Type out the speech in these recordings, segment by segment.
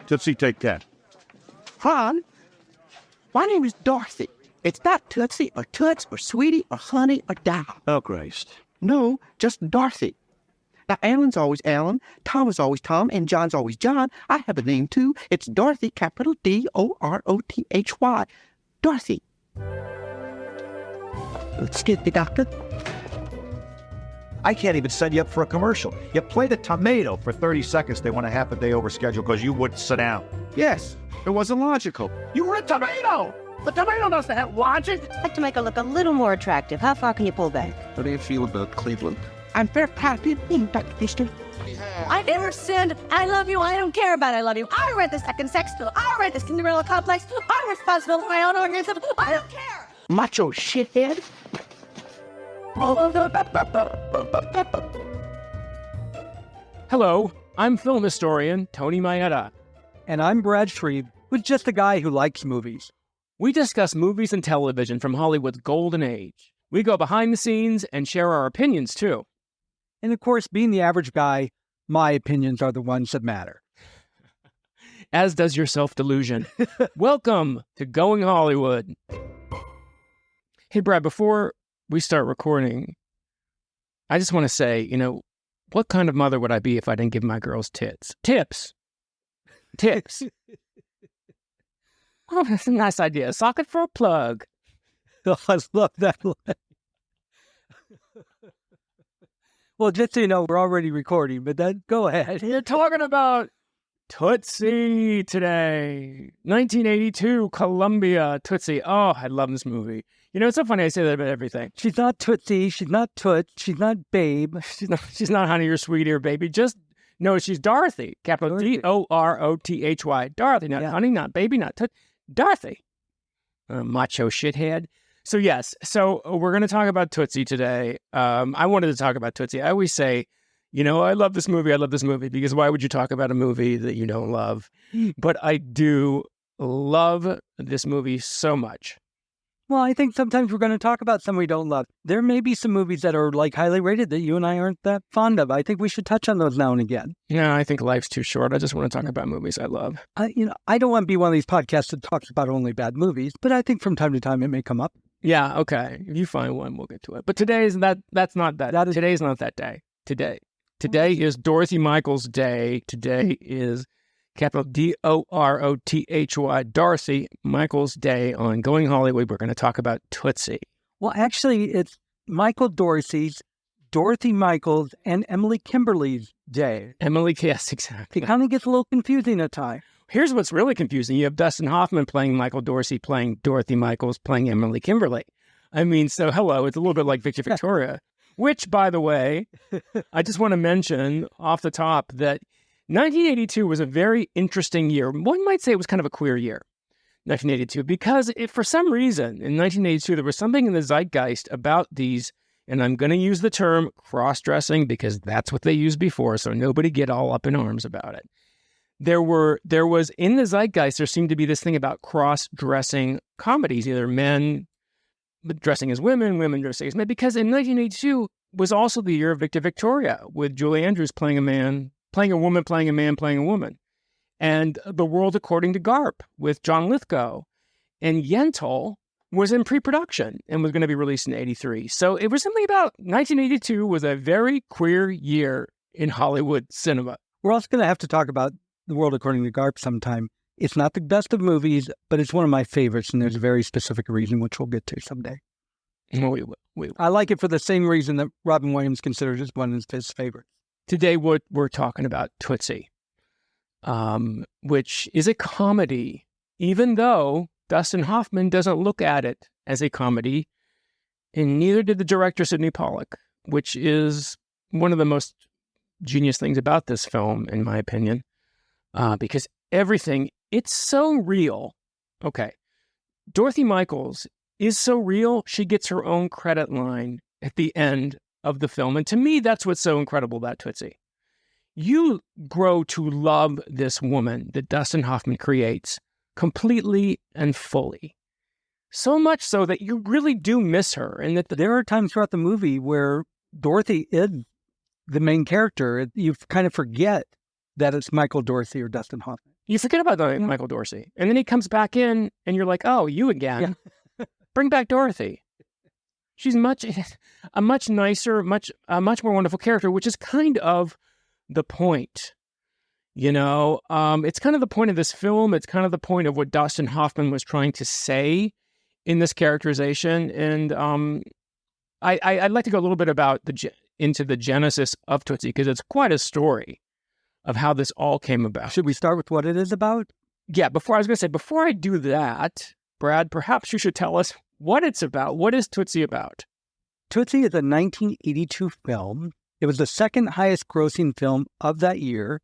Tootsie, take that. Hon, my name is Dorothy. It's not Tootsie or Toots or Sweetie or Honey or Dow. Oh, Christ. No, just Dorothy. Now, Alan's always Alan, Tom is always Tom, and John's always John. I have a name, too. It's Dorothy, capital D-O-R-O-T-H-Y. Dorothy. Excuse me, doctor. I can't even set you up for a commercial. You play the tomato for 30 seconds. They want a half a day over schedule because you wouldn't sit down. Yes, it wasn't logical. You were a tomato! The tomato doesn't have logic. I'd like to make her look a little more attractive. How far can you pull back? How do you feel about Cleveland? I'm very happy in Dr. Fisher. I never said I love you. I don't care about I love you. I read the second sex bill. I read the Cinderella complex. I'm responsible for my own organism. I don't care. Macho shithead. Hello, I'm film historian Tony Maeda. And I'm Brad Shreve, who's just a guy who likes movies. We discuss movies and television from Hollywood's golden age. We go behind the scenes and share our opinions, too. And of course, being the average guy, my opinions are the ones that matter. As does your self-delusion. Welcome to Going Hollywood. Hey, Brad, before we start recording, I just want to say, what kind of mother would I be if I didn't give my girls tips? Tips. Oh, that's a nice idea. A socket for a plug. Oh, I love that line. Well, just so you know, we're already recording, but then go ahead. You're talking about Tootsie today. 1982, Columbia, Tootsie. Oh, I love this movie. It's so funny I say that about everything. She's not Tootsie, she's not Toot, she's not Babe. She's not Honey or Sweetie or Baby. No, she's Dorothy. Capital D-O-R-O-T-H-Y. Dorothy, not Honey, not Baby, not Toot. Dorothy. Macho shithead. So yes, we're going to talk about Tootsie today. I wanted to talk about Tootsie. I always say, I love this movie because why would you talk about a movie that you don't love? But I do love this movie so much. Well, I think sometimes we're going to talk about some we don't love. There may be some movies that are highly rated that you and I aren't that fond of. I think we should touch on those now and again. Yeah, I think life's too short. I just want to talk about movies I love. I don't want to be one of these podcasts that talks about only bad movies, but I think from time to time it may come up. Yeah, okay. If you find one, we'll get to it. But today's that's not that. Today's not that day. Today is Dorothy Michaels Day. Today is capital D-O-R-O-T-H-Y, Dorothy Michaels Day on Going Hollywood. We're going to talk about Tootsie. Well, actually, it's Michael Dorsey's, Dorothy Michaels, and Emily Kimberly's Day. Yes, exactly. It kind of gets a little confusing at times. Here's what's really confusing. You have Dustin Hoffman playing Michael Dorsey, playing Dorothy Michaels, playing Emily Kimberly. So hello, it's a little bit like Victor Victoria, which, by the way, I just want to mention off the top that 1982 was a very interesting year. One might say it was kind of a queer year, 1982, because for some reason in 1982, there was something in the zeitgeist about these, and I'm going to use the term cross-dressing because that's what they used before, so nobody get all up in arms about it. There was in the zeitgeist, there seemed to be this thing about cross-dressing comedies, either men dressing as women, women dressing as men, because in 1982 was also the year of Victor Victoria, with Julie Andrews playing a man, playing a woman, playing a man, playing a woman. And The World According to Garp with John Lithgow. And Yentl was in pre-production and was going to be released in 83. So it was something about 1982 was a very queer year in Hollywood cinema. We're also going to have to talk about The World According to Garp sometime. It's not the best of movies, but it's one of my favorites, and there's a very specific reason, which we'll get to someday. We will. I like it for the same reason that Robin Williams considers it one of his favorites. Today, we're talking about Tootsie, which is a comedy, even though Dustin Hoffman doesn't look at it as a comedy, and neither did the director Sidney Pollack, which is one of the most genius things about this film, in my opinion, because everything, it's so real. Okay, Dorothy Michaels is so real, she gets her own credit line at the end of the film. And to me, that's what's so incredible about Tootsie. You grow to love this woman that Dustin Hoffman creates completely and fully. So much so that you really do miss her. And that there are times throughout the movie where Dorothy is the main character. You kind of forget that it's Michael Dorsey or Dustin Hoffman. You forget about Michael Dorsey. And then he comes back in and you're like, oh, you again. Yeah. Bring back Dorothy. She's a much nicer, a much more wonderful character, which is kind of the point. You know, it's kind of the point of this film. It's kind of the point of what Dustin Hoffman was trying to say in this characterization. And I'd like to go a little bit into the genesis of Tootsie, because it's quite a story of how this all came about. Should we start with what it is about? Yeah, before I do that, Brad, perhaps you should tell us what it's about. What is Tootsie about? Tootsie is a 1982 film. It was the second highest grossing film of that year.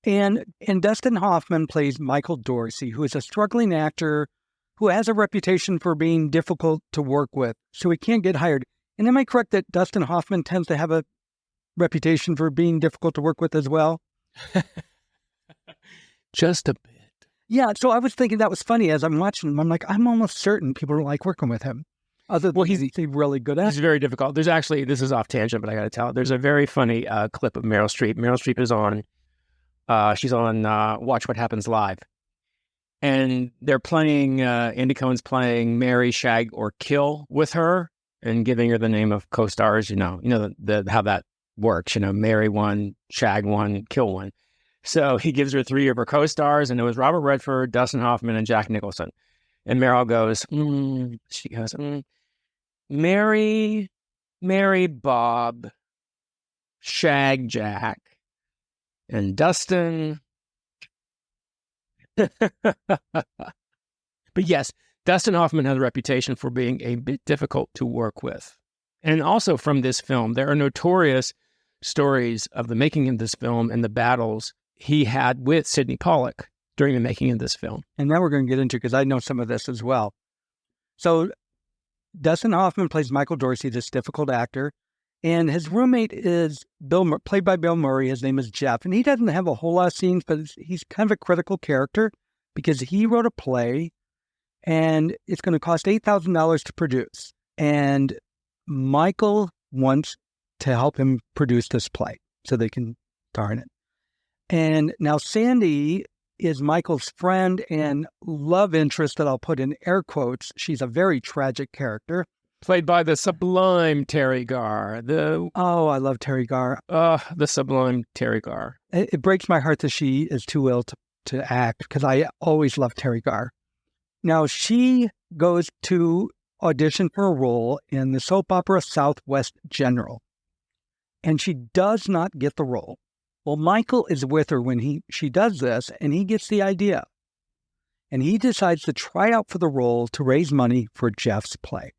And Dustin Hoffman plays Michael Dorsey, who is a struggling actor who has a reputation for being difficult to work with, so he can't get hired. And am I correct that Dustin Hoffman tends to have a reputation for being difficult to work with as well? Just a bit. Yeah, so I was thinking that was funny as I'm watching him. I'm like, I'm almost certain people don't like working with him. He's really good at it. He's very difficult. There's actually, this is off tangent, but I got to tell it. There's a very funny clip of Meryl Streep. Meryl Streep is on, she's on Watch What Happens Live. And they're playing, Andy Cohen's playing Marry, Shag, or Kill with her and giving her the name of co-stars, you know how that works, marry one, shag one, kill one. So he gives her 3 of her co-stars, and it was Robert Redford, Dustin Hoffman, and Jack Nicholson. And Meryl goes, she goes, marry Bob, shag Jack, and Dustin. But yes, Dustin Hoffman has a reputation for being a bit difficult to work with. And also from this film, there are notorious stories of the making of this film and the battles he had with Sidney Pollack during the making of this film. And now we're going to get into, because I know some of this as well. So Dustin Hoffman plays Michael Dorsey, this difficult actor, and his roommate is played by Bill Murray. His name is Jeff, and he doesn't have a whole lot of scenes, but he's kind of a critical character because he wrote a play, and it's going to cost $8,000 to produce. And Michael wants to help him produce this play so they can star in it. And now Sandy is Michael's friend and love interest that I'll put in air quotes. She's a very tragic character. Played by the sublime Terry Garr. I love Terry Garr. The sublime Terry Garr. It breaks my heart that she is too ill to act, because I always love Terry Garr. Now, she goes to audition for a role in the soap opera Southwest General, and she does not get the role. Well, Michael is with her when she does this, and he gets the idea. And he decides to try out for the role to raise money for Jeff's play.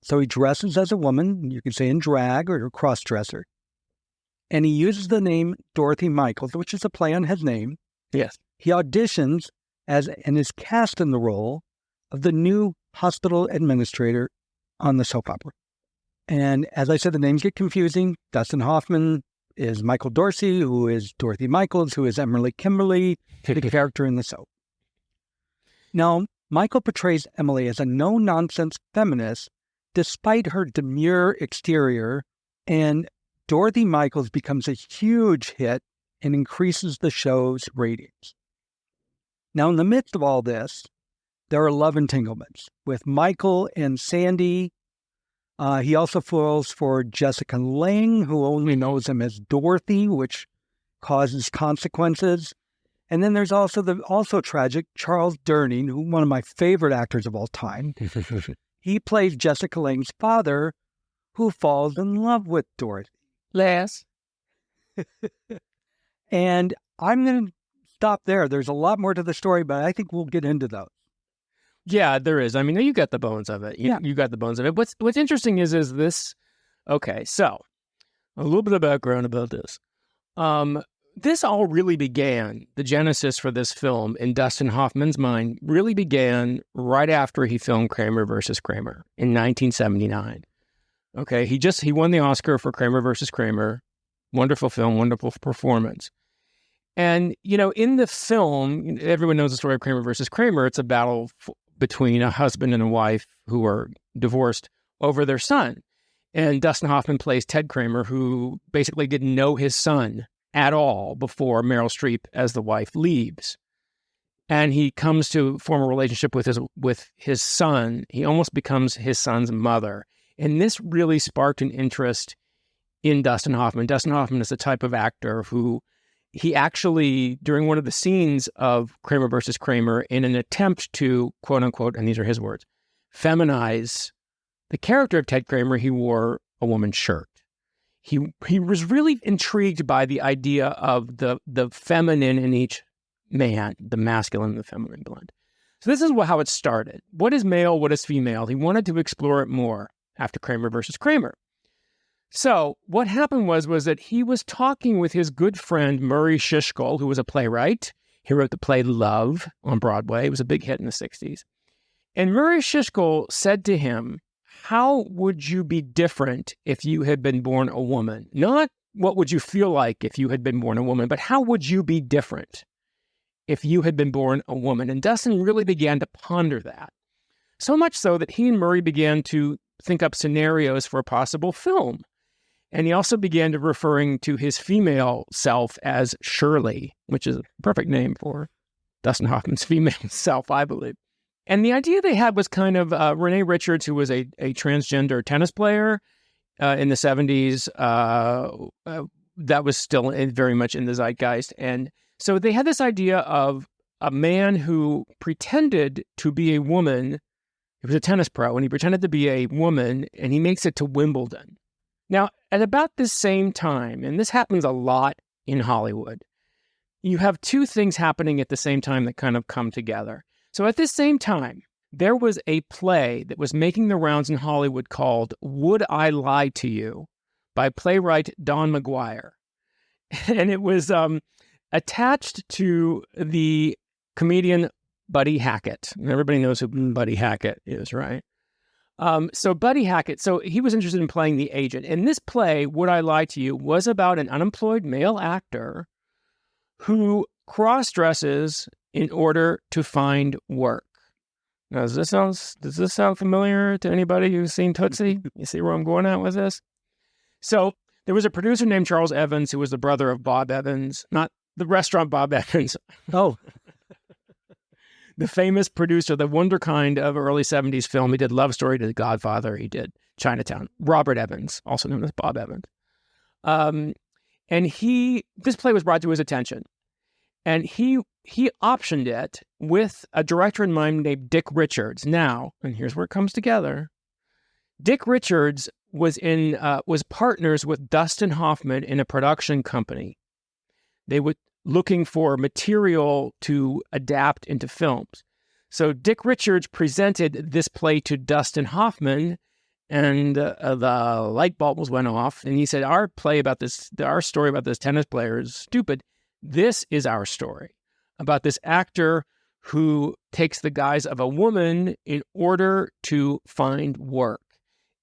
So he dresses as a woman, you can say in drag or cross-dresser. And he uses the name Dorothy Michaels, which is a play on his name. Yes. He auditions and is cast in the role of the new hospital administrator on the soap opera. And as I said, the names get confusing. Dustin Hoffman is Michael Dorsey, who is Dorothy Michaels, who is Emily Kimberly, the character in the soap. Now, Michael portrays Emily as a no-nonsense feminist, despite her demure exterior, and Dorothy Michaels becomes a huge hit and increases the show's ratings. Now, in the midst of all this, there are love entanglements with Michael and Sandy. He also falls for Jessica Lange, who only knows him as Dorothy, which causes consequences. And then there's also the also tragic Charles Durning, who one of my favorite actors of all time. He plays Jessica Lange's father, who falls in love with Dorothy. Les. And I'm going to stop there. There's a lot more to the story, but I think we'll get into those. Yeah, there is. I mean, you got the bones of it. You got the bones of it. What's interesting is this. Okay, so a little bit of background about this. This all really began, the genesis for this film in Dustin Hoffman's mind really began right after he filmed Kramer versus Kramer in 1979. Okay, he won the Oscar for Kramer versus Kramer. Wonderful film, wonderful performance. And, in the film, everyone knows the story of Kramer versus Kramer. It's a battle between a husband and a wife who are divorced over their son. And Dustin Hoffman plays Ted Kramer, who basically didn't know his son at all before Meryl Streep as the wife leaves. And he comes to form a relationship with his son. He almost becomes his son's mother. And this really sparked an interest in Dustin Hoffman. Dustin Hoffman is the type of actor who he actually, during one of the scenes of Kramer versus Kramer, in an attempt to, quote unquote, and these are his words, feminize the character of Ted Kramer, he wore a woman's shirt. He was really intrigued by the idea of the feminine in each man, the masculine and the feminine blend. So this is how it started. What is male? What is female? He wanted to explore it more after Kramer versus Kramer. So what happened was that he was talking with his good friend Murray Shishkol, who was a playwright. He wrote the play Love on Broadway. It was a big hit in the 60s. And Murray Shishkol said to him, how would you be different if you had been born a woman? Not what would you feel like if you had been born a woman, but how would you be different if you had been born a woman? And Dustin really began to ponder that. So much so that he and Murray began to think up scenarios for a possible film. And he also began to referring to his female self as Shirley, which is a perfect name for Dustin Hoffman's female self, I believe. And the idea they had was kind of Renee Richards, who was a transgender tennis player in the 70s. That was still very much in the zeitgeist. And so they had this idea of a man who pretended to be a woman. He was a tennis pro, and he pretended to be a woman, and he makes it to Wimbledon. Now, at about this same time, and this happens a lot in Hollywood, you have two things happening at the same time that kind of come together. So at this same time, there was a play that was making the rounds in Hollywood called Would I Lie to You by playwright Don McGuire. And it was attached to the comedian Buddy Hackett. And everybody knows who Buddy Hackett is, right? So Buddy Hackett, so he was interested in playing the agent. And this play, Would I Lie to You, was about an unemployed male actor who cross-dresses in order to find work. Now, does this sound familiar to anybody who's seen Tootsie? You see where I'm going at with this? So there was a producer named Charles Evans who was the brother of Bob Evans, not the restaurant Bob Evans. Oh, The famous producer, the wunderkind of early 70s film. He did Love Story, he did Godfather, he did Chinatown. Robert Evans, also known as Bob Evans. And this play was brought to his attention. And he optioned it with a director in mind named Dick Richards. Now, and here's where it comes together. Dick Richards was partners with Dustin Hoffman in a production company. They were looking for material to adapt into films. So Dick Richards presented this play to Dustin Hoffman, and the light bulbs went off. And he said, our story about this tennis player is stupid. This is our story about this actor who takes the guise of a woman in order to find work.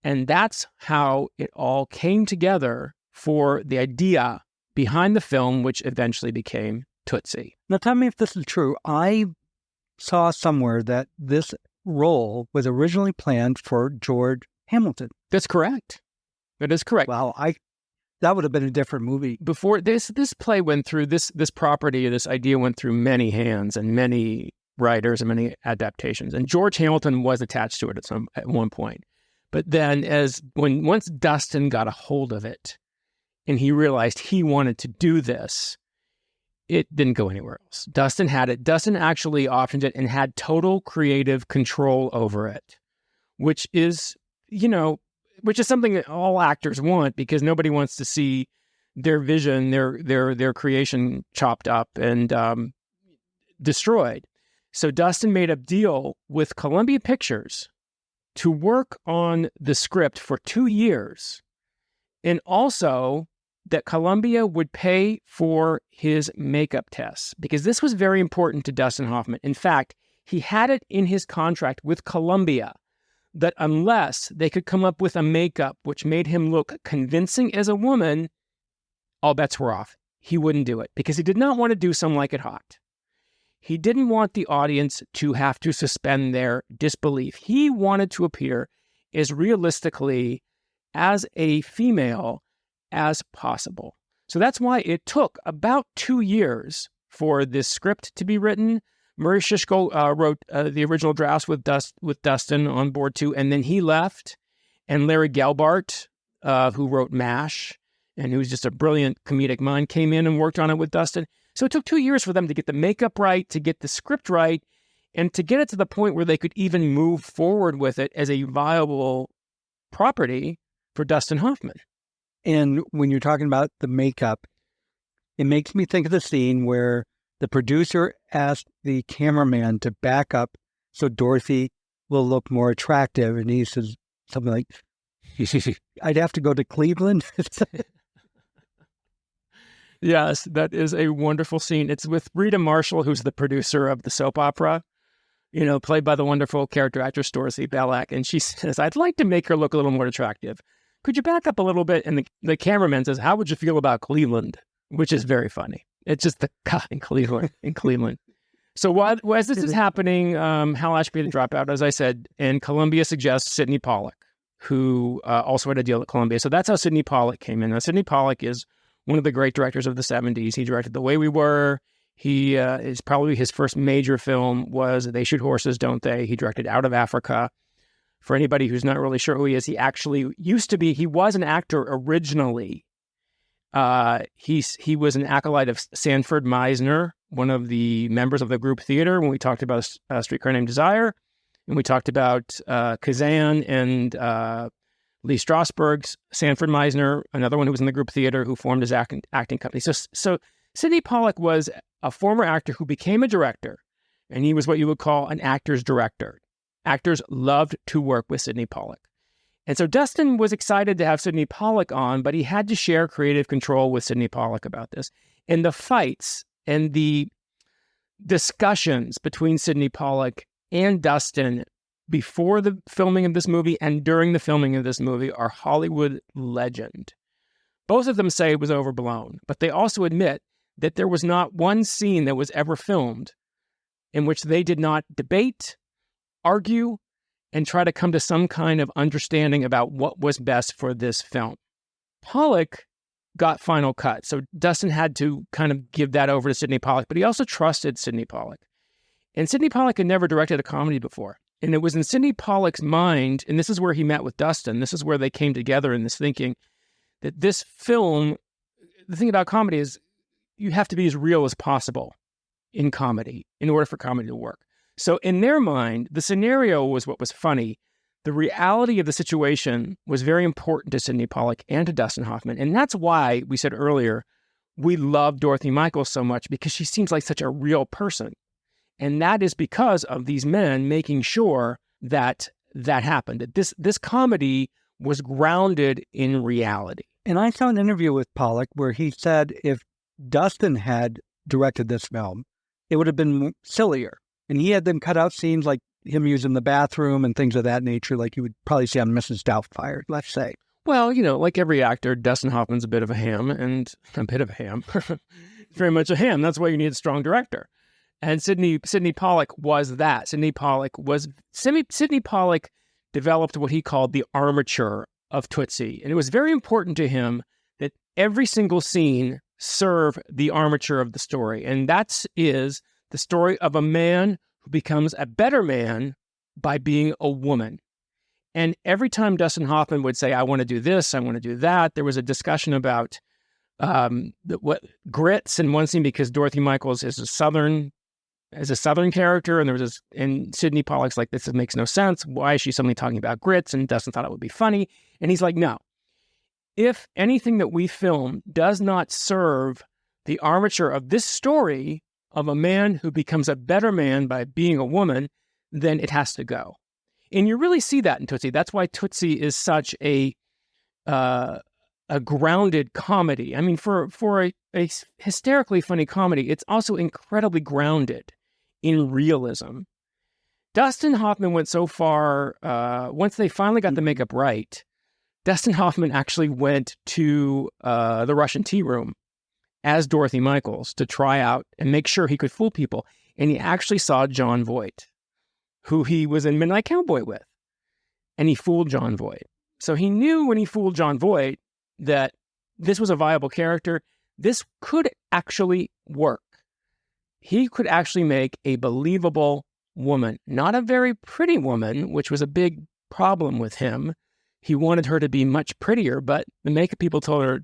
And that's how it all came together for the idea behind the film, which eventually became Tootsie. now tell me if this is true. I saw somewhere that this role was originally planned for George Hamilton. That's correct. That is correct. Wow, that would have been a different movie. Before this play went through, this property, this idea went through many hands and many writers and many adaptations. And George Hamilton was attached to it at one point. But then once Dustin got a hold of it and he realized he wanted to do this, it didn't go anywhere else. Dustin had it. Dustin actually optioned it and had total creative control over it, which is something that all actors want, because nobody wants to see their vision, their creation chopped up and destroyed. So Dustin made a deal with Columbia Pictures to work on the script for 2 years, and also that Columbia would pay for his makeup tests, because this was very important to Dustin Hoffman. In fact, he had it in his contract with Columbia that unless they could come up with a makeup which made him look convincing as a woman, all bets were off. He wouldn't do it, because he did not want to do Some Like It Hot. He didn't want the audience to have to suspend their disbelief. He wanted to appear as realistically as a female as possible. So that's why it took about 2 years for this script to be written. Murray Shishko wrote the original drafts with Dustin on board too, and then he left. And Larry Gelbart, who wrote MASH, and who's just a brilliant comedic mind, came in and worked on it with Dustin. So it took 2 years for them to get the makeup right, to get the script right, and to get it to the point where they could even move forward with it as a viable property for Dustin Hoffman. And when you're talking about the makeup, it makes me think of the scene where the producer asked the cameraman to back up so Dorothy will look more attractive. And he says something like, I'd have to go to Cleveland. Yes, that is a wonderful scene. It's with Rita Marshall, who's the producer of the soap opera, played by the wonderful character actress Dorothy Michaels. And she says, I'd like to make her look a little more attractive. Could you back up a little bit? And the cameraman says, how would you feel about Cleveland? Which is very funny. It's just the guy in Cleveland. So as this is happening, Hal Ashby had to drop out, as I said, and Columbia suggests Sidney Pollack, who also had a deal at Columbia. So that's how Sidney Pollack came in. Now, Sidney Pollack is one of the great directors of the 70s. He directed The Way We Were. He is probably his first major film was They Shoot Horses, Don't They? He directed Out of Africa. For anybody who's not really sure who he is, he actually he was an actor originally. He was an acolyte of Sanford Meisner, one of the members of the group theater when we talked about Streetcar Named Desire, and we talked about Kazan and Lee Strasberg's Sanford Meisner, another one who was in the group theater who formed his acting company. So Sidney Pollack was a former actor who became a director, and he was what you would call an actor's director. Actors loved to work with Sidney Pollack. And so Dustin was excited to have Sidney Pollack on, but he had to share creative control with Sidney Pollack about this. And the fights and the discussions between Sidney Pollack and Dustin before the filming of this movie and during the filming of this movie are Hollywood legend. Both of them say it was overblown, but they also admit that there was not one scene that was ever filmed in which they did not debate, argue, and try to come to some kind of understanding about what was best for this film. Pollack got final cut, so Dustin had to kind of give that over to Sidney Pollack, but he also trusted Sidney Pollack. And Sidney Pollack had never directed a comedy before. And it was in Sidney Pollack's mind, and this is where he met with Dustin, this is where they came together in this thinking, that this film, the thing about comedy is you have to be as real as possible in comedy in order for comedy to work. So in their mind, the scenario was what was funny. The reality of the situation was very important to Sidney Pollack and to Dustin Hoffman. And that's why we said earlier, we love Dorothy Michaels so much because she seems like such a real person. And that is because of these men making sure that that happened, that this comedy was grounded in reality. And I saw an interview with Pollack where he said if Dustin had directed this film, it would have been sillier. And he had them cut out scenes like him using the bathroom and things of that nature, like you would probably see on Mrs. Doubtfire, let's say. Well, like every actor, Dustin Hoffman's a bit of a ham, very much a ham. That's why you need a strong director. And Sidney Pollack was that. Sidney Pollack developed what he called the armature of Tootsie. And it was very important to him that every single scene serve the armature of the story. And that is the story of a man who becomes a better man by being a woman. And every time Dustin Hoffman would say, I want to do this, I want to do that, there was a discussion about grits in one scene because Dorothy Michaels is a Southern character, and Sidney Pollack's like, this makes no sense. Why is she suddenly talking about grits? And Dustin thought it would be funny. And he's like, no. If anything that we film does not serve the armature of this story of a man who becomes a better man by being a woman, then it has to go. And you really see that in Tootsie. That's why Tootsie is such a grounded comedy. I mean, for a hysterically funny comedy, it's also incredibly grounded in realism. Dustin Hoffman went so far, once they finally got the makeup right, Dustin Hoffman actually went to the Russian tea room as Dorothy Michaels to try out and make sure he could fool people. And he actually saw Jon Voight, who he was in Midnight Cowboy with. And he fooled Jon Voight. So he knew when he fooled Jon Voight that this was a viable character. this could actually work. He could actually make a believable woman, not a very pretty woman, which was a big problem with him. He wanted her to be much prettier, but the makeup people told her,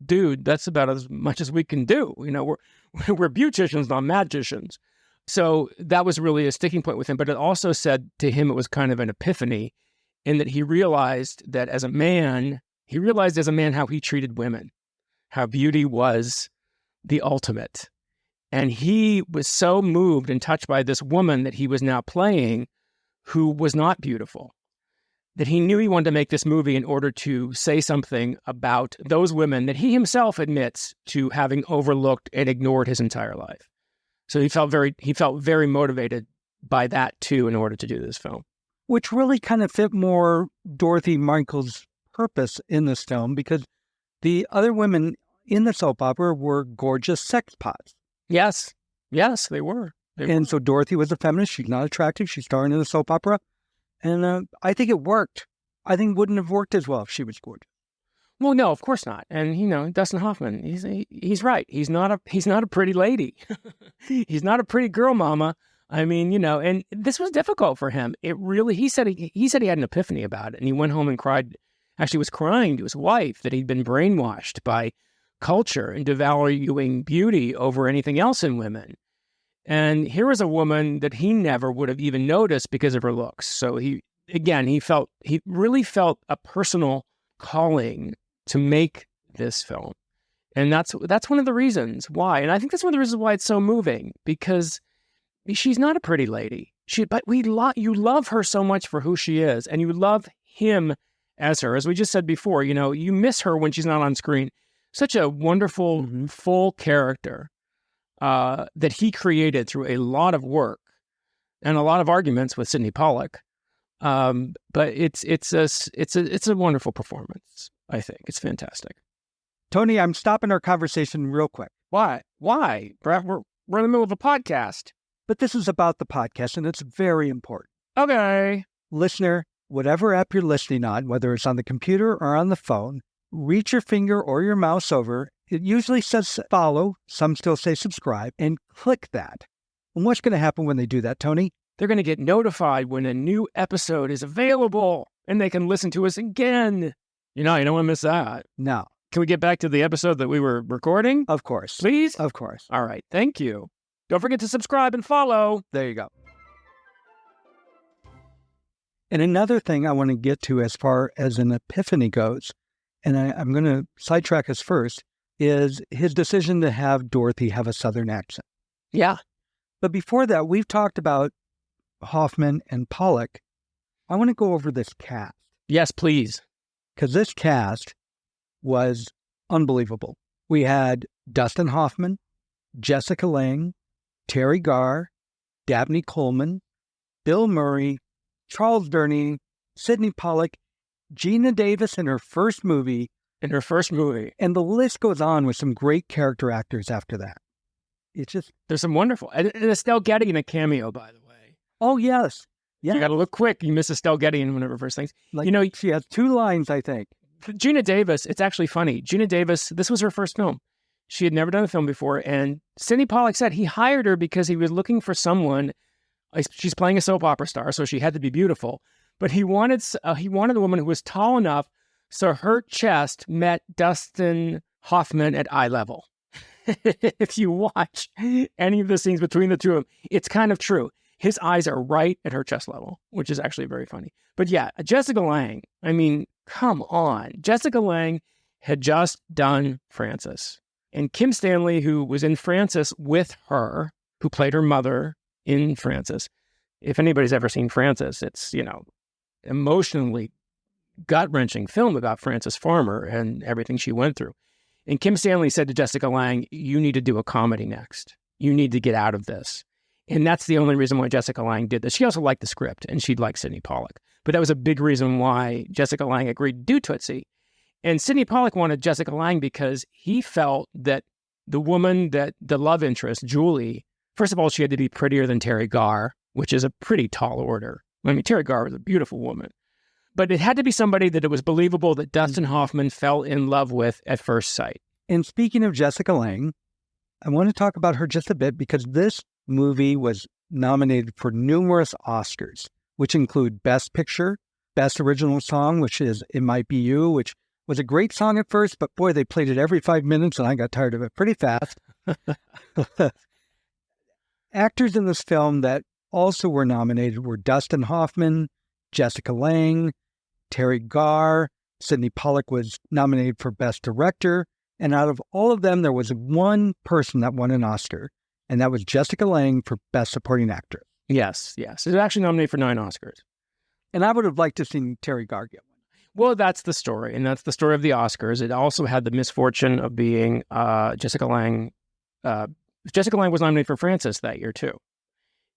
dude, that's about as much as we can do. We're beauticians, not magicians. So that was really a sticking point with him. But it also said to him, it was kind of an epiphany in that he realized that as a man how he treated women, how beauty was the ultimate. And he was so moved and touched by this woman that he was now playing who was not beautiful, that he knew he wanted to make this movie in order to say something about those women that he himself admits to having overlooked and ignored his entire life. So he felt very motivated by that too in order to do this film. Which really kind of fit more Dorothy Michaels' purpose in this film, because the other women in the soap opera were gorgeous sex pots. Yes, they were. So Dorothy was a feminist. She's not attractive. She's starring in a soap opera. And I think it worked. I think it wouldn't have worked as well if she was gorgeous. Well, no, of course not. And Dustin Hoffman, he's right. He's not a pretty lady. He's not a pretty girl mama. I mean, and this was difficult for him. It really, he said he had an epiphany about it, and he went home and cried. Actually, was crying to his wife that he'd been brainwashed by culture and devaluing beauty over anything else in women. And here was a woman that he never would have even noticed because of her looks. So he really felt a personal calling to make this film. And that's one of the reasons why. And I think that's one of the reasons why it's so moving, because she's not a pretty lady. But you love her so much for who she is, and you love him as her. As we just said before, you miss her when she's not on screen. Such a wonderful, full character that he created through a lot of work and a lot of arguments with Sidney Pollack. But it's a wonderful performance. I think it's fantastic. Tony, I'm stopping our conversation real quick. Why, Brett? We're in the middle of a podcast. But this is about the podcast, and it's very important. Okay. Listener, whatever app you're listening on, whether it's on the computer or on the phone, reach your finger or your mouse over. It usually says follow. Some still say subscribe, and click that. And what's going to happen when they do that, Tony? They're going to get notified when a new episode is available, and they can listen to us again. You don't want to miss that. No. Can we get back to the episode that we were recording? Of course. Please? Of course. All right. Thank you. Don't forget to subscribe and follow. There you go. And another thing I want to get to as far as an epiphany goes, and I'm going to sidetrack us first, is his decision to have Dorothy have a Southern accent. Yeah. But before that, we've talked about Hoffman and Pollack. I want to go over this cast. Yes, please. Because this cast was unbelievable. We had Dustin Hoffman, Jessica Lange, Terry Garr, Dabney Coleman, Bill Murray, Charles Durney, Sidney Pollack, Gina Davis in her first movie. And the list goes on with some great character actors after that. It's just... There's some wonderful... And Estelle Getty in a cameo, by the way. Oh, yes. Yeah. You got to look quick. You miss Estelle Getty in one of her first things. She has 2 lines, I think. Gina Davis, it's actually funny. Gina Davis, this was her first film. She had never done a film before, and Sidney Pollack said he hired her because he was looking for someone. She's playing a soap opera star, so she had to be beautiful. But he wanted a woman who was tall enough so her chest met Dustin Hoffman at eye level. If you watch any of the scenes between the two of them, it's kind of true. His eyes are right at her chest level, which is actually very funny. But yeah, Jessica Lange, I mean, come on. Jessica Lange had just done Frances. And Kim Stanley, who was in Frances with her, who played her mother in Frances. If anybody's ever seen Frances, it's, emotionally gut-wrenching film about Frances Farmer and everything she went through. And Kim Stanley said to Jessica Lange, you need to do a comedy next. You need to get out of this. And that's the only reason why Jessica Lange did this. She also liked the script, and she liked Sidney Pollack. But that was a big reason why Jessica Lange agreed to do Tootsie. And Sidney Pollack wanted Jessica Lange because he felt that the woman, that the love interest, Julie, first of all, she had to be prettier than Terry Garr, which is a pretty tall order. I mean, Terry Garr was a beautiful woman. But it had to be somebody that it was believable that Dustin Hoffman fell in love with at first sight. And speaking of Jessica Lange, I want to talk about her just a bit because this movie was nominated for numerous Oscars, which include Best Picture, Best Original Song, which is It Might Be You, which was a great song at first, but boy, they played it every 5 minutes and I got tired of it pretty fast. Actors in this film that also were nominated were Dustin Hoffman, Jessica Lange, Terry Garr, Sidney Pollack was nominated for Best Director, and out of all of them, there was one person that won an Oscar, and that was Jessica Lange for Best Supporting Actress. Yes. It was actually nominated for 9 Oscars. And I would have liked to have seen Terry Garr get one. Well, that's the story, and that's the story of the Oscars. It also had the misfortune of being Jessica Lange. Jessica Lange was nominated for Frances that year, too.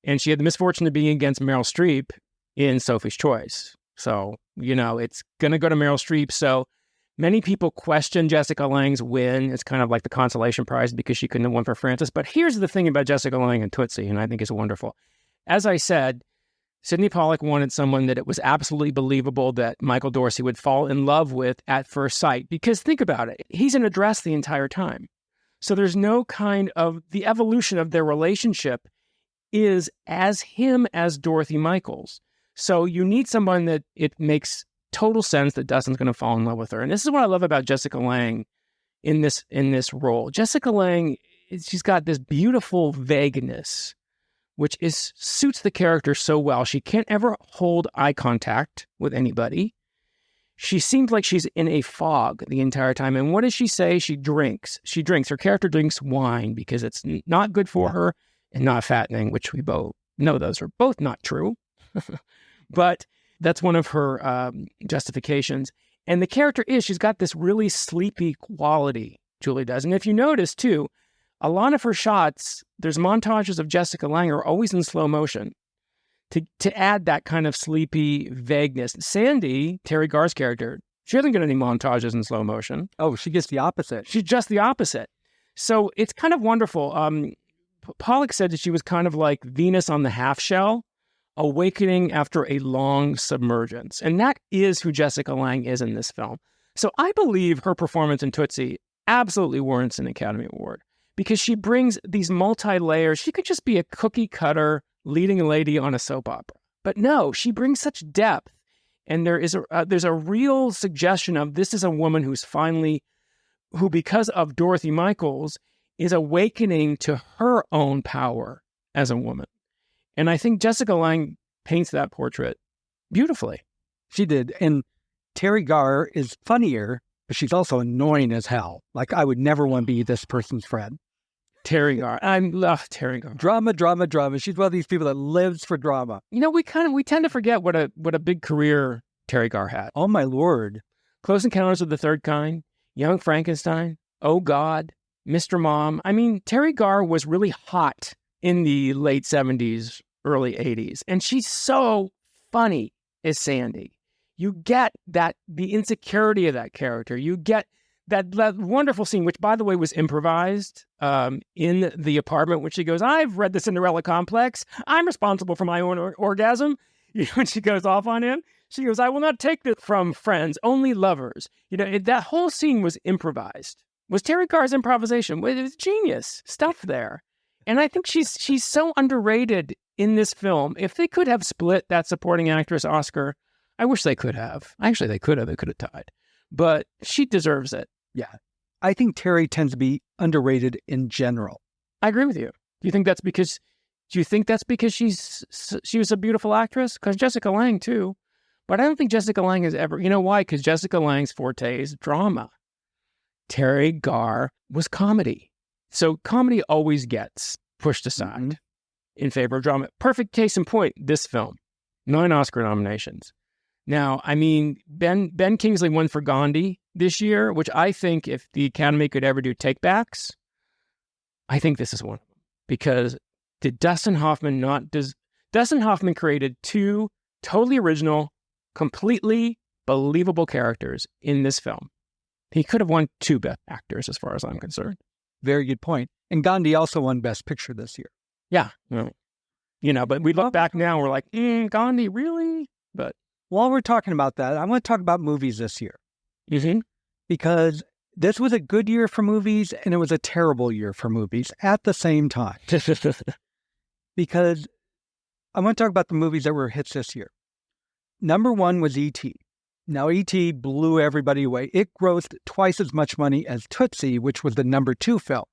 And she had the misfortune of being against Meryl Streep in Sophie's Choice. So, it's going to go to Meryl Streep. So many people question Jessica Lange's win. It's kind of like the consolation prize because she couldn't have won for Frances. But here's the thing about Jessica Lange and Tootsie, and I think it's wonderful. As I said, Sidney Pollack wanted someone that it was absolutely believable that Michael Dorsey would fall in love with at first sight. Because think about it. He's in a dress the entire time. So there's no kind of, the evolution of their relationship is as him as Dorothy Michaels. So you need someone that it makes total sense that Dustin's going to fall in love with her. And this is what I love about Jessica Lange in this role. Jessica Lange, she's got this beautiful vagueness, which suits the character so well. She can't ever hold eye contact with anybody. She seems like she's in a fog the entire time. And what does she say? She drinks. Her character drinks wine because it's not good for her and not fattening, which we both know those are both not true. But that's one of her justifications. And the character she's got this really sleepy quality, Julie does. And if you notice, too, a lot of her shots, there's montages of Jessica Lange are always in slow motion to add that kind of sleepy vagueness. Sandy, Terry Garr's character, she doesn't get any montages in slow motion. Oh, she gets the opposite. She's just the opposite. So it's kind of wonderful. Pollack said that she was kind of like Venus on the half shell, awakening after a long submergence. And that is who Jessica Lange is in this film. So I believe her performance in Tootsie absolutely warrants an Academy Award because she brings these multi-layers. She could just be a cookie cutter leading lady on a soap opera. But no, she brings such depth. And there's a real suggestion of this is a woman who because of Dorothy Michaels, is awakening to her own power as a woman. And I think Jessica Lange paints that portrait beautifully. She did. And Terry Garr is funnier, but she's also annoying as hell. Like, I would never want to be this person's friend. Terry Garr. I love Terry Garr. Drama. She's one of these people that lives for drama. We tend to forget what a big career Terry Garr had. Oh, my Lord. Close Encounters of the Third Kind, Young Frankenstein, Oh God, Mr. Mom. I mean, Terry Garr was really hot in the late 70s, early 80s. And she's so funny as Sandy. You get the insecurity of that character. You get that wonderful scene, which, by the way, was improvised in the apartment, when she goes, I've read the Cinderella Complex. I'm responsible for my own orgasm. When she goes off on him, she goes, I will not take this from friends, only lovers. That whole scene was improvised. Was Terry Garr's improvisation. It was genius stuff there. And I think she's so underrated in this film. If they could have split that supporting actress Oscar, I wish they could have. Actually, they could have. They could have tied. But she deserves it. Yeah. I think Terry tends to be underrated in general. I agree with you. Do you think that's because she was a beautiful actress? Because Jessica Lange, too. But I don't think Jessica Lange has ever... You know why? Because Jessica Lange's forte is drama. Terry Garr was comedy. So comedy always gets pushed aside in favor of drama. Perfect case in point, this film. 9 Oscar nominations. Now, I mean, Ben Kingsley won for Gandhi this year, which I think if the Academy could ever do takebacks, I think this is one of them. Because Dustin Hoffman created 2 totally original, completely believable characters in this film. He could have won 2 Best Actors as far as I'm concerned. Very good point. And Gandhi also won Best Picture this year. Yeah. But we look back now, we're like, Gandhi, really? But while we're talking about that, I want to talk about movies this year. Mm-hmm. Because this was a good year for movies and it was a terrible year for movies at the same time. Because I want to talk about the movies that were hits this year. Number one was E.T. Now, E.T. blew everybody away. It grossed twice as much money as Tootsie, which was the number 2 film.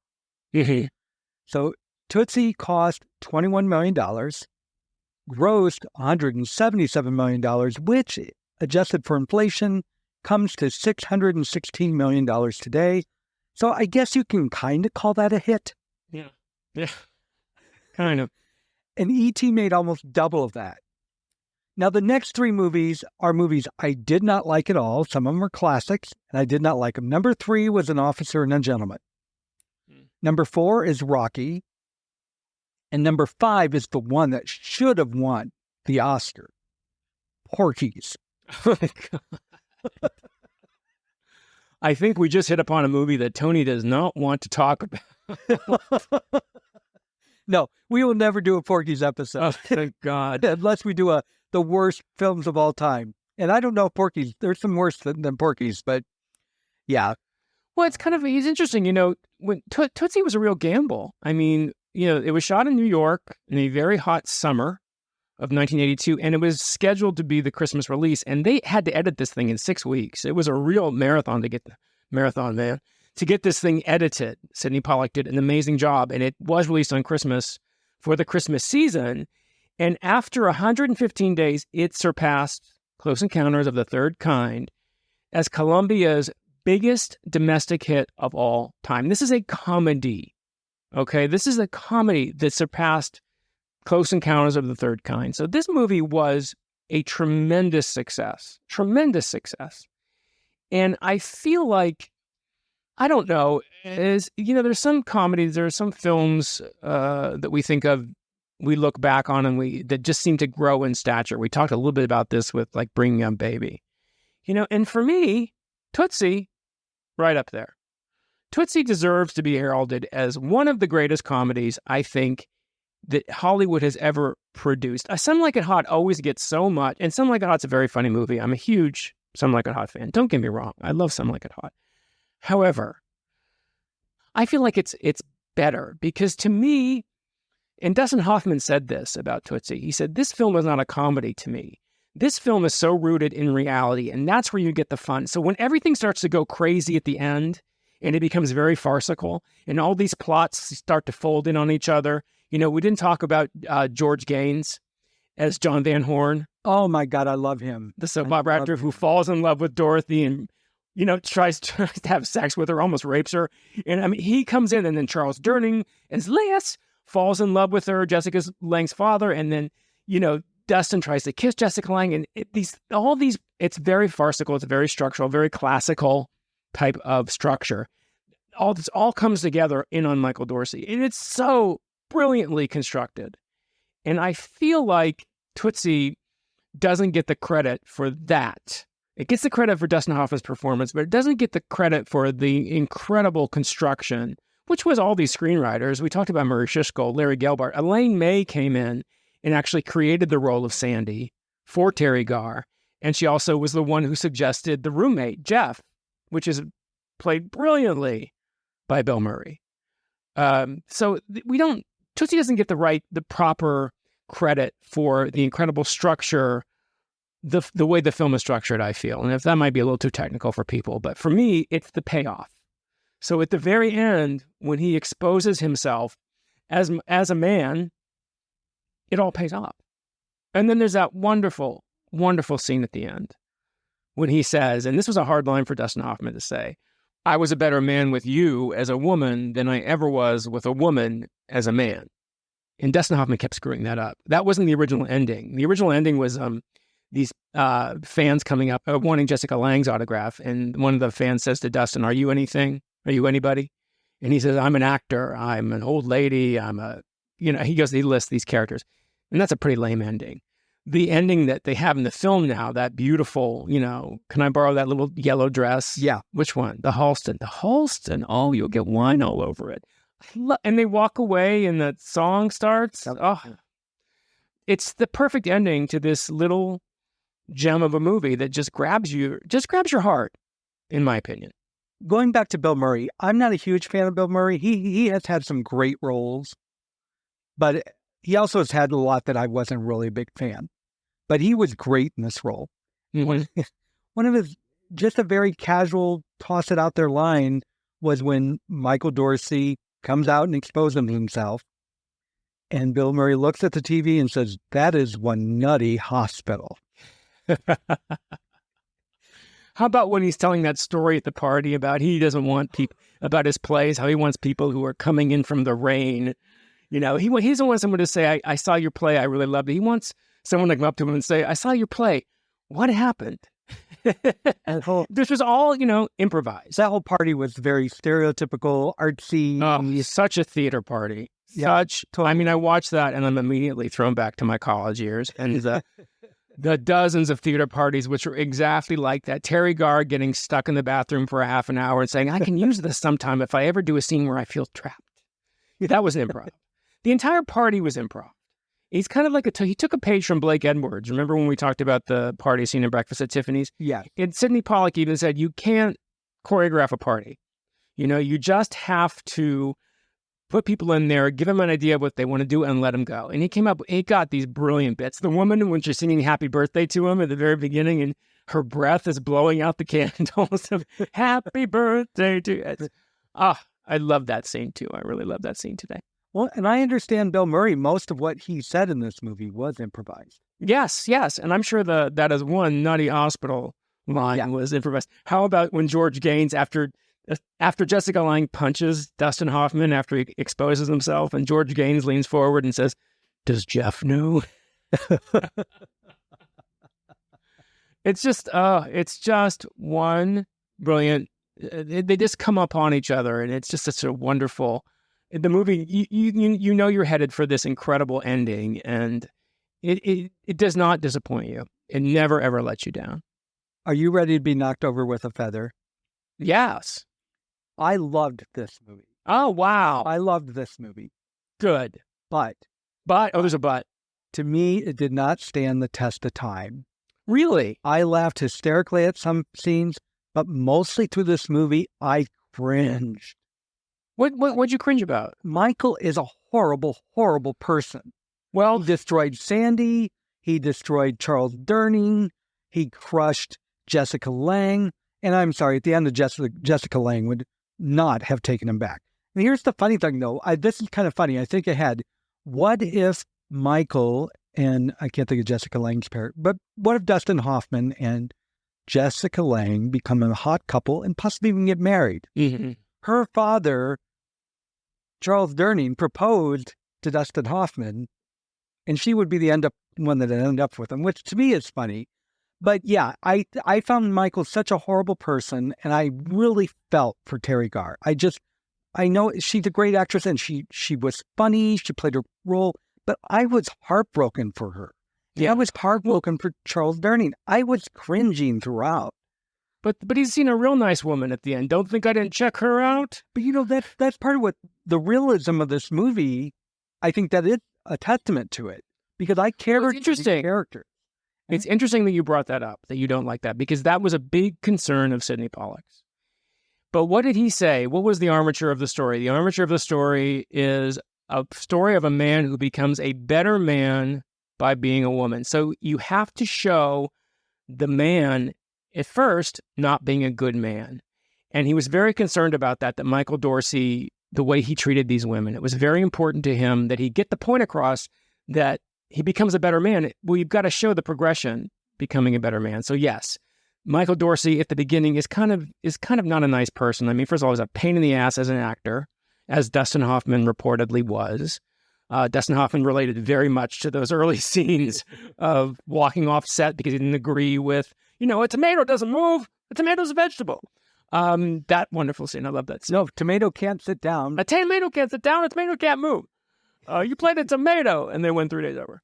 Mhm. So Tootsie cost $21 million, grossed $177 million, which, adjusted for inflation, comes to $616 million today. So I guess you can kind of call that a hit. Yeah. Kind of. And E.T. made almost double of that. Now, the next 3 movies are movies I did not like at all. Some of them are classics, and I did not like them. Number 3 was An Officer and a Gentleman. Number 4 is Rocky. And number 5 is the one that should have won the Oscar, Porky's. Oh my God. I think we just hit upon a movie that Tony does not want to talk about. No, we will never do a Porky's episode. Oh, thank God. Unless we do the worst films of all time. And I don't know if Porky's, there's some worse than Porky's, but yeah. Well, it's interesting, when Tootsie was a real gamble. I mean, it was shot in New York in a very hot summer of 1982, and it was scheduled to be the Christmas release, and they had to edit this thing in 6 weeks. It was a real marathon to get this thing edited. Sidney Pollack did an amazing job, and it was released on Christmas for the Christmas season. And after 115 days, it surpassed Close Encounters of the Third Kind as Columbia's biggest domestic hit of all time. This is a comedy, okay? This is a comedy that surpassed Close Encounters of the Third Kind. So this movie was a tremendous success. And I feel like, I don't know, there's some comedies, there are some films that we think of, we look back on and that just seem to grow in stature. We talked a little bit about this with like Bringing Up Baby, and for me, Tootsie, right up there. Tootsie deserves to be heralded as one of the greatest comedies, I think, that Hollywood has ever produced. Some Like It Hot always gets so much, and Some Like It Hot's a very funny movie. I'm a huge Some Like It Hot fan. Don't get me wrong. I love Some Like It Hot. However, I feel like it's better because to me, and Dustin Hoffman said this about Tootsie. He said, this film is not a comedy to me. This film is so rooted in reality, and that's where you get the fun. So when everything starts to go crazy at the end, and it becomes very farcical, and all these plots start to fold in on each other, we didn't talk about George Gaines as John Van Horn. Oh my God, I love him. The soap opera actor who falls in love with Dorothy and, tries to have sex with her, almost rapes her. And I mean, he comes in, and then Charles Durning as Lance falls in love with her, Jessica Lange's father, and then, Dustin tries to kiss Jessica Lange, and it's very farcical, it's very structural, very classical type of structure. All this all comes together in on Michael Dorsey, and it's so brilliantly constructed. And I feel like Tootsie doesn't get the credit for that. It gets the credit for Dustin Hoffman's performance, but it doesn't get the credit for the incredible construction, which was all these screenwriters. We talked about Murray Shishko, Larry Gelbart. Elaine May came in and actually created the role of Sandy for Terry Garr. And she also was the one who suggested the roommate, Jeff, which is played brilliantly by Bill Murray. Tootsie doesn't get the proper credit for the incredible structure, the way the film is structured, I feel. And if that might be a little too technical for people, but for me, it's the payoff. So at the very end, when he exposes himself as a man, it all pays off. And then there's that wonderful, wonderful scene at the end when he says, and this was a hard line for Dustin Hoffman to say, I was a better man with you as a woman than I ever was with a woman as a man. And Dustin Hoffman kept screwing that up. That wasn't the original ending. The original ending was these fans coming up wanting Jessica Lange's autograph. And one of the fans says to Dustin, are you anything? Are you anybody? And he says, I'm an actor. I'm an old lady. he lists these characters. And that's a pretty lame ending. The ending that they have in the film now, that beautiful, can I borrow that little yellow dress? Yeah. Which one? The Halston. The Halston. Oh, you'll get wine all over it. And they walk away and the song starts. Oh, it's the perfect ending to this little gem of a movie that just grabs your heart, in my opinion. going back to Bill Murray, I'm not a huge fan of Bill Murray. He has had some great roles, but he also has had a lot that I wasn't really a big fan. But he was great in this role. Mhm. One of his, just a very casual, toss it out there line was when Michael Dorsey comes out and exposes himself. And Bill Murray looks at the TV and says, "That is one nutty hospital." How about when he's telling that story at the party about he doesn't want people, about his plays, how he wants people who are coming in from the rain. You know, he doesn't want someone to say, I saw your play, I really loved it. He wants someone to come up to him and say, I saw your play. What happened? This was all, improvised. That whole party was very stereotypical, artsy. Oh, such a theater party. Yeah, totally. I watched that and I'm immediately thrown back to my college years and the dozens of theater parties which were exactly like that. Terry Garr getting stuck in the bathroom for a half an hour and saying, I can use this sometime if I ever do a scene where I feel trapped. That was improv. The entire party was improv. He's kind of like he took a page from Blake Edwards. Remember when we talked about the party scene in Breakfast at Tiffany's? Yeah. And Sidney Pollack even said, you can't choreograph a party. You just have to put people in there, give them an idea of what they want to do, and let them go. And he got these brilliant bits. The woman, when she's singing Happy Birthday to him at the very beginning, and her breath is blowing out the candles of Happy Birthday to you. I love that scene too. I really love that scene today. Well, and I understand Bill Murray, most of what he said in this movie was improvised. Yes. And I'm sure that is one nutty hospital line was improvised. How about when George Gaines, after Jessica Lange punches Dustin Hoffman after he exposes himself, and George Gaines leans forward and says, "Does Jeff know?" It's just one brilliant. They just come upon each other, and it's just such a wonderful. The movie, you're headed for this incredible ending, and it does not disappoint you. It never ever lets you down. Are you ready to be knocked over with a feather? Yes. I loved this movie. Oh, wow. I loved this movie. Good. But, there's a but. To me, it did not stand the test of time. Really? I laughed hysterically at some scenes, but mostly through this movie, I cringed. What'd you cringe about? Michael is a horrible, horrible person. Well, he destroyed Sandy. He destroyed Charles Durning. He crushed Jessica Lange. And I'm sorry, at the end of Jessica Lange would not have taken him back. And here's the funny thing, though. This is kind of funny. I think ahead. What if Michael and, I can't think of Jessica Lange's parent, but what if Dustin Hoffman and Jessica Lange become a hot couple and possibly even get married? Mm-hmm. Her father, Charles Durning, proposed to Dustin Hoffman, and she would be the one that ended up with him, which to me is funny. But yeah, I found Michael such a horrible person, and I really felt for Terry Garr. I know she's a great actress, and she was funny, she played her role, but I was heartbroken for her. Yeah. I was heartbroken for Charles Durning. I was cringing throughout. But he's seen a real nice woman at the end. Don't think I didn't check her out. But that's part of what the realism of this movie. I think that is a testament to it, because I cared for the character. It's interesting that you brought that up, that you don't like that, because that was a big concern of Sidney Pollack's. But what did he say? What was the armature of the story? The armature of the story is a story of a man who becomes a better man by being a woman. So you have to show the man at first not being a good man. And he was very concerned about that Michael Dorsey, the way he treated these women, it was very important to him that he get the point across that he becomes a better man. Well, you've got to show the progression becoming a better man. So yes, Michael Dorsey at the beginning is kind of not a nice person. I mean, first of all, he was a pain in the ass as an actor, as Dustin Hoffman reportedly was. Dustin Hoffman related very much to those early scenes of walking off set because he didn't agree with, a tomato doesn't move. A tomato's a vegetable. That wonderful scene. I love that scene. No, tomato can't sit down. A tomato can't sit down. A tomato can't move. You played a tomato, and they went 3 days over.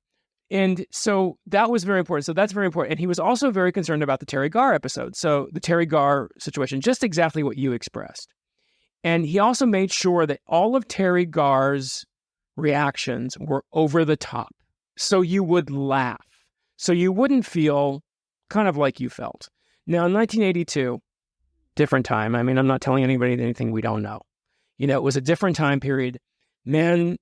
And so that was very important. So that's very important. And he was also very concerned about the Terry Garr episode. So the Terry Garr situation, just exactly what you expressed. And he also made sure that all of Terry Garr's reactions were over the top. So you would laugh. So you wouldn't feel kind of like you felt. Now, in 1982, different time. I mean, I'm not telling anybody anything we don't know. It was a different time period. Men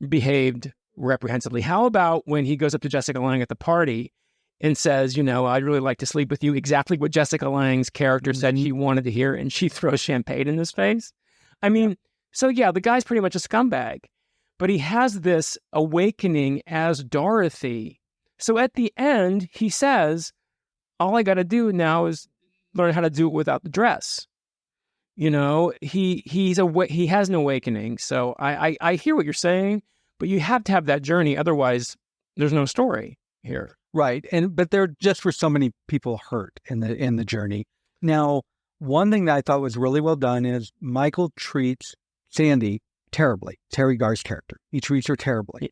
behaved reprehensibly. How about when he goes up to Jessica Lange at the party and says, I'd really like to sleep with you, exactly what Jessica Lange's character said she wanted to hear, and she throws champagne in his face? I mean, so yeah, the guy's pretty much a scumbag, but he has this awakening as Dorothy. So at the end, he says, all I got to do now is learn how to do it without the dress. He has an awakening. So I hear what you're saying, but you have to have that journey. Otherwise, there's no story here. Right. But there just were so many people hurt in the journey. Now, one thing that I thought was really well done is Michael treats Sandy terribly, Terry Garr's character. He treats her terribly. Yeah.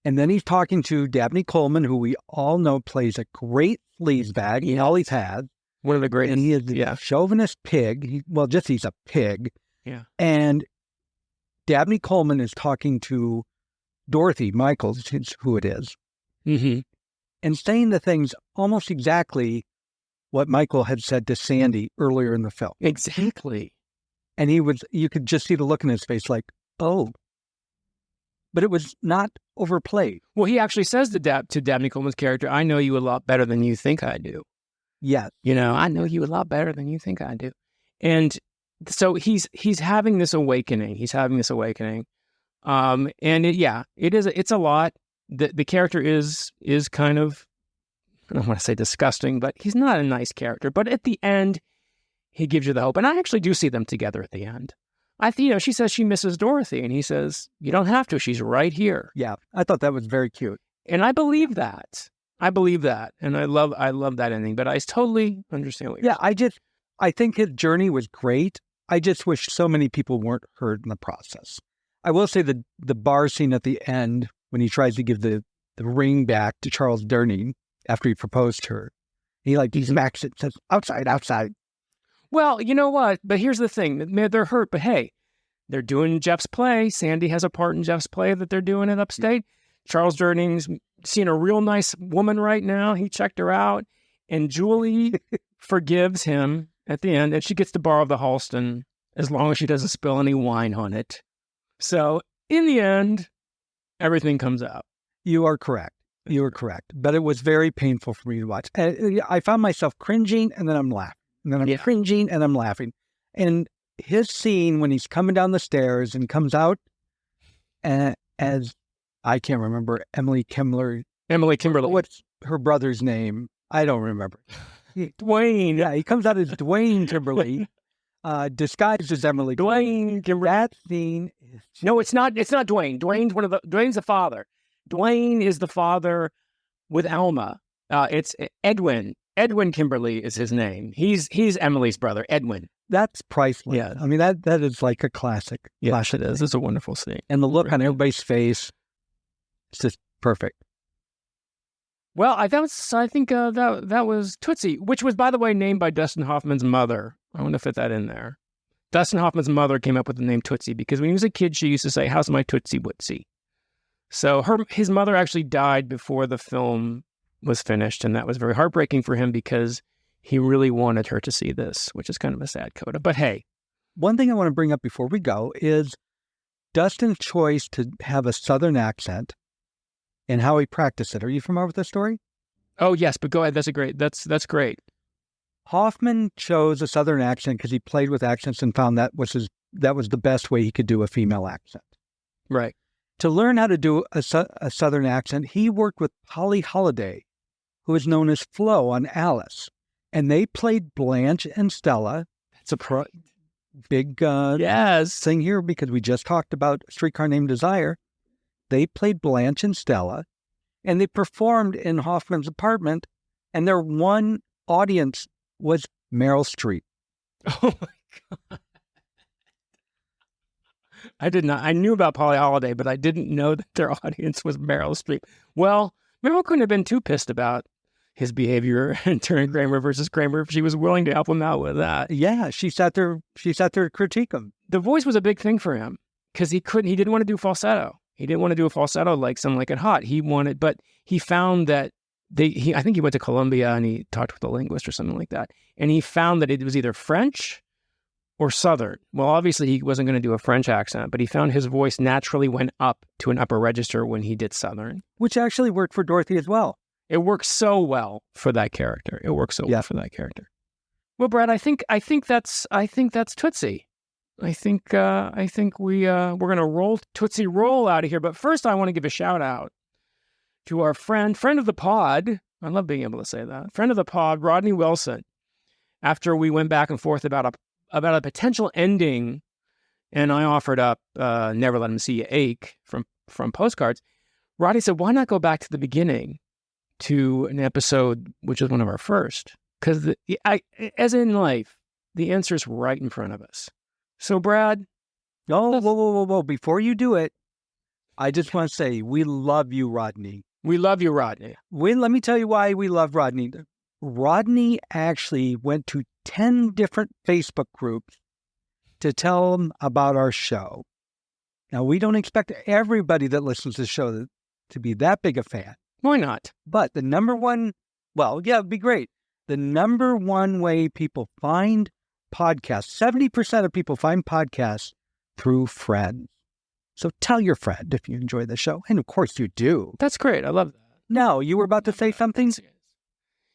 And then he's talking to Dabney Coleman, who we all know plays a great sleazebag. He always has. One of the greatest. And he is a chauvinist pig. He's a pig. Yeah. And Dabney Coleman is talking to Dorothy Michaels, who it is, Mm-hmm. and saying the things almost exactly what Michael had said to Sandy earlier in the film. Exactly. And you could just see the look in his face like, oh. But it was not overplayed. Well, he actually says to Dabney Coleman's character, I know you a lot better than you think I do. Yes. I know you a lot better than you think I do. And so he's having this awakening. It's a lot. The character is kind of, I don't want to say disgusting, but he's not a nice character. But at the end, he gives you the hope. And I actually do see them together at the end. She says she misses Dorothy, and he says, you don't have to. She's right here. Yeah, I thought that was very cute. And I believe that. And I love that ending. But I totally understand what you're saying. I think his journey was great. I just wish so many people weren't hurt in the process. I will say the bar scene at the end, when he tries to give the ring back to Charles Durning after he proposed to her, he smacks it, says, outside. Well, you know what? But here's the thing. They're hurt, but hey, they're doing Jeff's play. Sandy has a part in Jeff's play that they're doing at Upstate. Charles Durning's seeing a real nice woman right now. He checked her out. And Julie forgives him at the end, and she gets to borrow the Halston as long as she doesn't spill any wine on it. So in the end, everything comes out. You are correct. But it was very painful for me to watch. I found myself cringing, and then I'm laughing. And then I'm cringing, and I'm laughing. And his scene when he's coming down the stairs and comes out as, I can't remember, Emily Kimberly. What's her brother's name? I don't remember. Dwayne. Yeah, he comes out as Dwayne Kimberly, disguised as Emily. Dwayne Kimberly. That scene is... No, it's not Dwayne. Dwayne's the father. Dwayne is the father with Alma. It's Edwin. Edwin Kimberly is his name. He's Emily's brother, Edwin. That's priceless. Yeah. I mean, that is like a classic. Yes, it is. It's a wonderful scene. And the look on everybody's face, it's just perfect. Well, I think that was Tootsie, which was, by the way, named by Dustin Hoffman's mother. I want to fit that in there. Dustin Hoffman's mother came up with the name Tootsie because when he was a kid, she used to say, "How's my Tootsie Wootsie?" So his mother actually died before the film was finished, and that was very heartbreaking for him because he really wanted her to see this, which is kind of a sad coda. But hey. One thing I want to bring up before we go is Dustin's choice to have a Southern accent and how he practiced it. Are you familiar with this story? Oh, yes, but go ahead. That's great. Hoffman chose a Southern accent because he played with accents and found that was the best way he could do a female accent. Right. To learn how to do a Southern accent, he worked with Polly Holliday, who is known as Flo on Alice. And they played Blanche and Stella. It's a big thing here because we just talked about Streetcar Named Desire. They played Blanche and Stella, and they performed in Hoffman's apartment, and their one audience was Meryl Streep. Oh, my God. I did not. I knew about Polly Holliday, but I didn't know that their audience was Meryl Streep. Well, Meryl couldn't have been too pissed about his behavior and turning Kramer versus Kramer if she was willing to help him out with that. Yeah, she sat there to critique him. The voice was a big thing for him because he didn't want to do falsetto. He didn't want to do a falsetto like Some Like It Hot. But he found that I think he went to Columbia and he talked with a linguist or something like that. And he found that it was either French or Southern. Well, obviously he wasn't going to do a French accent, but he found his voice naturally went up to an upper register when he did Southern. Which actually worked for Dorothy as well. It works so well for that character. It works so well for that character. Well, Brad, I think that's Tootsie. I think we're gonna roll Tootsie roll out of here. But first, I want to give a shout out to our friend of the pod. I love being able to say that. Friend of the pod, Rodney Wilson. After we went back and forth about a potential ending, and I offered up "Never Let Him See You Ache" from Postcards. Rodney said, "Why not go back to the beginning to an episode which is one of our first? Because as in life, the answer is right in front of us." So, Brad. Oh, whoa. Before you do it, I just want to say, we love you, Rodney. We love you, Rodney. Let me tell you why we love Rodney. Rodney actually went to 10 different Facebook groups to tell them about our show. Now, we don't expect everybody that listens to the show to be that big a fan. Why not? But the number one, it'd be great. The number one way people find podcasts, 70% of people find podcasts through friends. So tell your friend if you enjoy the show. And of course you do. That's great. I love that. No, you were about to say something?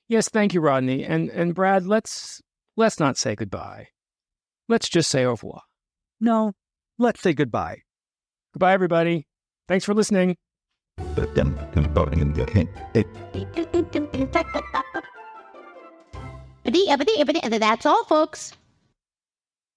Yes, thank you, Rodney. And Brad, let's not say goodbye. Let's just say au revoir. No, let's say goodbye. Goodbye, everybody. Thanks for listening. That's all, folks.